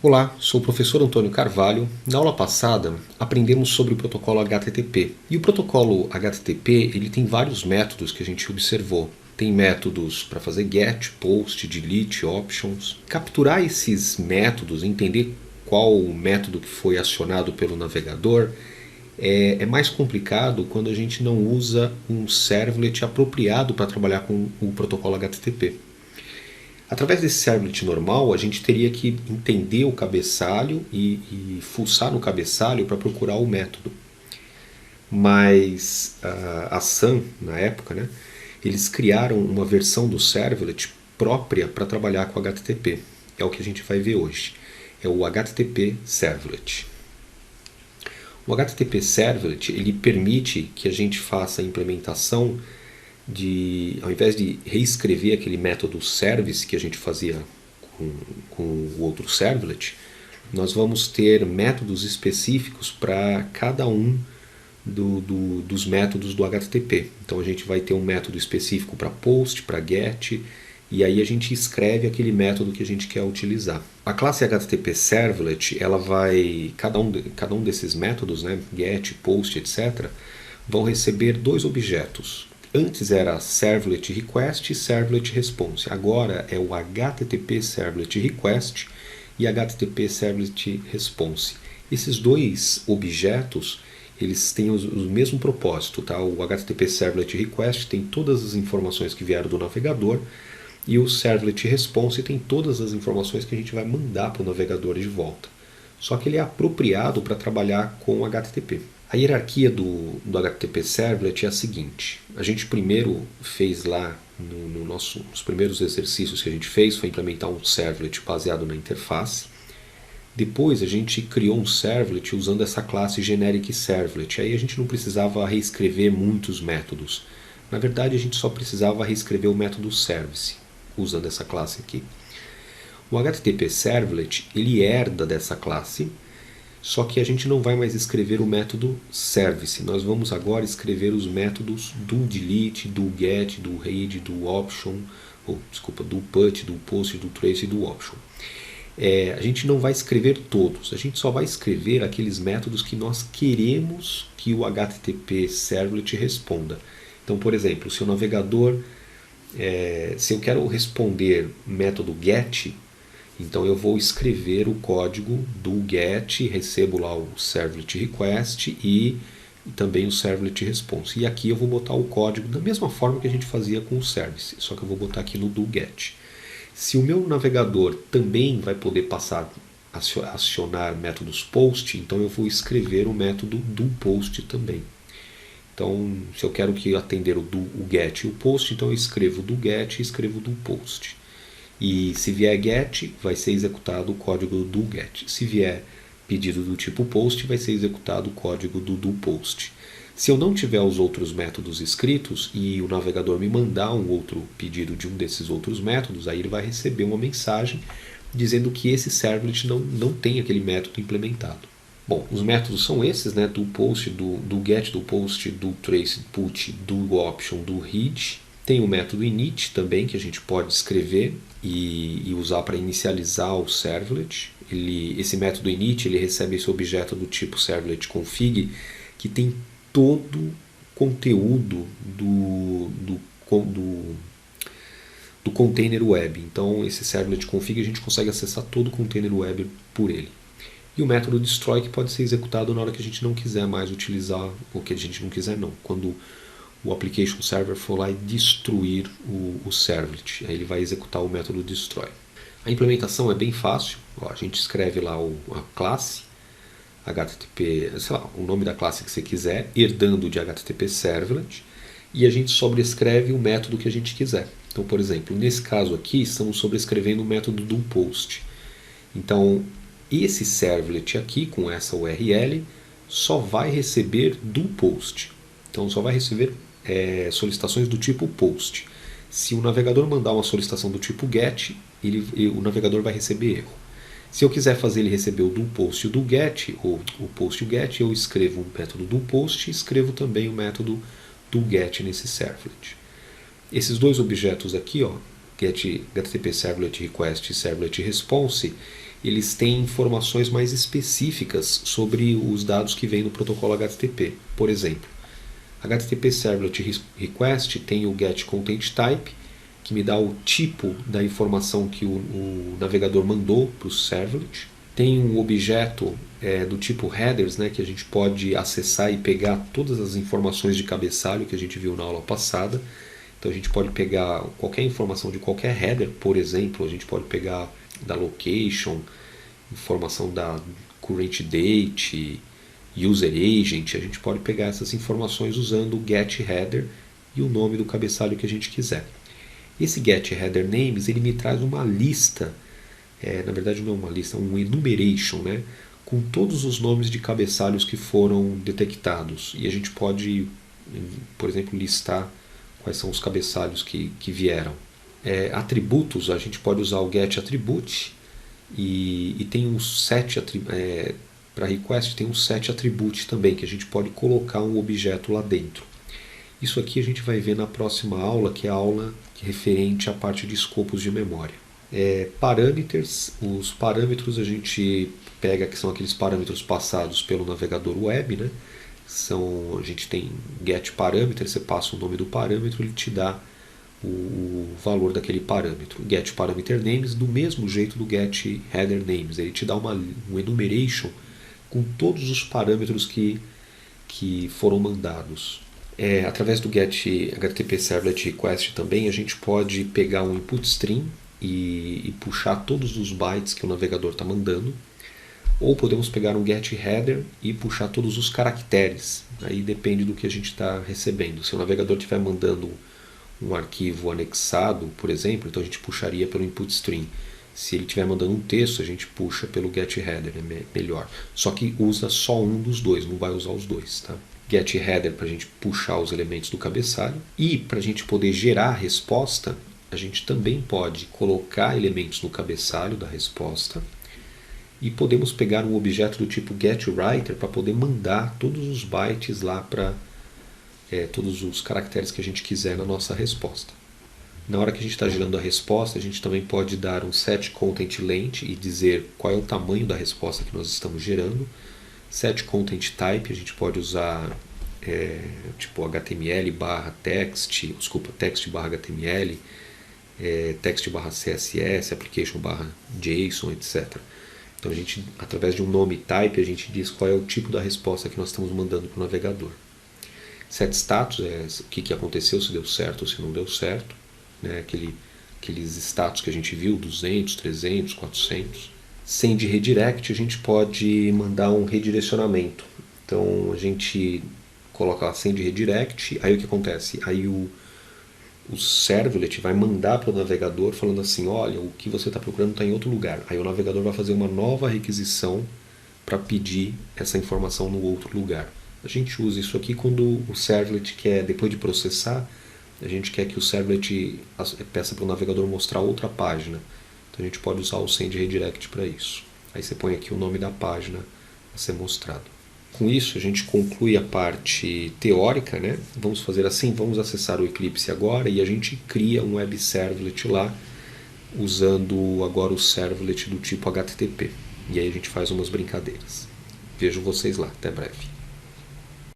Olá, sou o professor Antônio Carvalho. Na aula passada, aprendemos sobre o protocolo HTTP. E o protocolo HTTP ele tem vários métodos que a gente observou. Tem métodos para fazer GET, POST, DELETE, OPTIONS. Capturar esses métodos, entender qual o método que foi acionado pelo navegador, é mais complicado quando a gente não usa um servlet apropriado para trabalhar com o protocolo HTTP. Através desse servlet normal, a gente teria que entender o cabeçalho e fuçar no cabeçalho para procurar o método. Mas a Sun, na época, né, eles criaram uma versão do servlet própria para trabalhar com HTTP. É o que a gente vai ver hoje. É o HTTP Servlet. O HTTP Servlet ele permite que a gente faça a implementação ao invés de reescrever aquele método service que a gente fazia com o outro servlet, nós vamos ter métodos específicos para cada um dos métodos do HTTP. Então a gente vai ter um método específico para post, para get, e aí a gente escreve aquele método que a gente quer utilizar. A classe HTTP Servlet, ela vai, cada um desses métodos, né, get, post, etc., vão receber dois objetos. Antes era Servlet Request e Servlet Response. Agora é o HTTP Servlet Request e HTTP Servlet Response. Esses dois objetos eles têm o mesmo propósito. Tá? O HTTP Servlet Request tem todas as informações que vieram do navegador e o Servlet Response tem todas as informações que a gente vai mandar para o navegador de volta. Só que ele é apropriado para trabalhar com HTTP. A hierarquia do HTTP Servlet é a seguinte. A gente primeiro fez lá, nos primeiros exercícios que a gente fez, foi implementar um servlet baseado na interface. Depois a gente criou um servlet usando essa classe Generic Servlet. Aí a gente não precisava reescrever muitos métodos. Na verdade a gente só precisava reescrever o método service, usando essa classe aqui. O HTTP Servlet ele herda dessa classe, só que a gente não vai mais escrever o método service. Nós vamos agora escrever os métodos do delete, do get, do read, do option, do put, do post, do trace e do option. A gente não vai escrever todos, a gente só vai escrever aqueles métodos que nós queremos que o HTTP Servlet responda. Então, por exemplo, se o navegador, se eu quero responder método get, então eu vou escrever o código do get, recebo lá o servlet request e também o servlet response. E aqui eu vou botar o código da mesma forma que a gente fazia com o service, só que eu vou botar aqui no do get. Se o meu navegador também vai poder passar a acionar métodos post, então eu vou escrever o método do post também. Então, se eu quero que atender o get e o post, então eu escrevo do get e escrevo do post. E se vier get, vai ser executado o código do get. Se vier pedido do tipo post, vai ser executado o código do post. Se eu não tiver os outros métodos escritos e o navegador me mandar um outro pedido de um desses outros métodos, aí ele vai receber uma mensagem dizendo que esse servlet não tem aquele método implementado. Bom, os métodos são esses, né? Do post, do get, do post, do trace, put, do option, do read. Tem o método init também, que a gente pode escrever e usar para inicializar o servlet. Esse método init ele recebe esse objeto do tipo servlet config, que tem todo o conteúdo do container web. Então esse servlet config a gente consegue acessar todo o container web por ele. E o método destroy, que pode ser executado na hora que a gente não quiser mais utilizar, ou que a gente não quiser não, quando o application server for lá e destruir o servlet. Aí ele vai executar o método destroy. A implementação é bem fácil. A gente escreve lá a classe HTTP, sei lá, o nome da classe que você quiser, herdando de HTTP Servlet, e a gente sobrescreve o método que a gente quiser. Então, por exemplo, nesse caso aqui, estamos sobrescrevendo o método do post. Então, esse servlet aqui, com essa URL, só vai receber do post. Então, só vai receber solicitações do tipo post. Se o navegador mandar uma solicitação do tipo get, o navegador vai receber erro. Se eu quiser fazer ele receber o do post e o do get, ou o post e o get, eu escrevo o método do post e escrevo também o método do get nesse servlet. Esses dois objetos aqui, ó, get HTTP Servlet Request e Servlet Response, eles têm informações mais específicas sobre os dados que vêm no protocolo HTTP. Por exemplo, HTTP Servlet Request tem o getContentType, que me dá o tipo da informação que o navegador mandou para o servlet. Tem um objeto do tipo headers, né, que a gente pode acessar e pegar todas as informações de cabeçalho que a gente viu na aula passada. Então a gente pode pegar qualquer informação de qualquer header, por exemplo, a gente pode pegar da location, informação da current date, user agent, a gente pode pegar essas informações usando o getHeader e o nome do cabeçalho que a gente quiser. Esse getHeaderNames ele me traz uma lista, na verdade não é uma lista, um enumeration, né, com todos os nomes de cabeçalhos que foram detectados. E a gente pode, por exemplo, listar quais são os cabeçalhos que vieram. Atributos, a gente pode usar o getAttribute e tem uns 7 para request tem um set attribute também, que a gente pode colocar um objeto lá dentro. Isso aqui a gente vai ver na próxima aula, que é a aula referente à parte de escopos de memória. Parâmetros, os parâmetros a gente pega, que são aqueles parâmetros passados pelo navegador web, né? A gente tem getParameter, você passa o nome do parâmetro, ele te dá o valor daquele parâmetro. GetParameterNames, do mesmo jeito do getHeaderNames, ele te dá um enumeration com todos os parâmetros que foram mandados. Através do HTTP Servlet Request também a gente pode pegar um input stream e puxar todos os bytes que o navegador está mandando, ou podemos pegar um getHeader e puxar todos os caracteres. Aí depende do que a gente está recebendo. Se o navegador estiver mandando um arquivo anexado, por exemplo, então a gente puxaria pelo input stream. Se ele estiver mandando um texto, a gente puxa pelo getHeader, é melhor. Só que usa só um dos dois, não vai usar os dois. Tá? GetHeader para a gente puxar os elementos do cabeçalho. E para a gente poder gerar a resposta, a gente também pode colocar elementos no cabeçalho da resposta. E podemos pegar um objeto do tipo getWriter para poder mandar todos os bytes lá para todos os caracteres que a gente quiser na nossa resposta. Na hora que a gente está gerando a resposta, a gente também pode dar um setContentLength e dizer qual é o tamanho da resposta que nós estamos gerando. SetContentType, a gente pode usar tipo HTML barra text, text barra HTML, text barra CSS, application barra JSON, etc. Então a gente, através de um nome type, a gente diz qual é o tipo da resposta que nós estamos mandando para o navegador. SetStatus é o que aconteceu, se deu certo ou se não deu certo, né? Aqueles status que a gente viu, 200, 300, 400. Send redirect, a gente pode mandar um redirecionamento. Então a gente coloca lá send redirect, aí o que acontece? Aí o servlet vai mandar para o navegador falando assim, olha, o que você está procurando está em outro lugar. Aí o navegador vai fazer uma nova requisição para pedir essa informação no outro lugar. A gente usa isso aqui quando o servlet quer, depois de processar, a gente quer que o servlet peça para o navegador mostrar outra página. Então a gente pode usar o send redirect para isso. Aí você põe aqui o nome da página a ser mostrado. Com isso a gente conclui a parte teórica, né? Vamos fazer assim, vamos acessar o Eclipse agora e a gente cria um web servlet lá, usando agora o servlet do tipo HTTP. E aí a gente faz umas brincadeiras. Vejo vocês lá, até breve.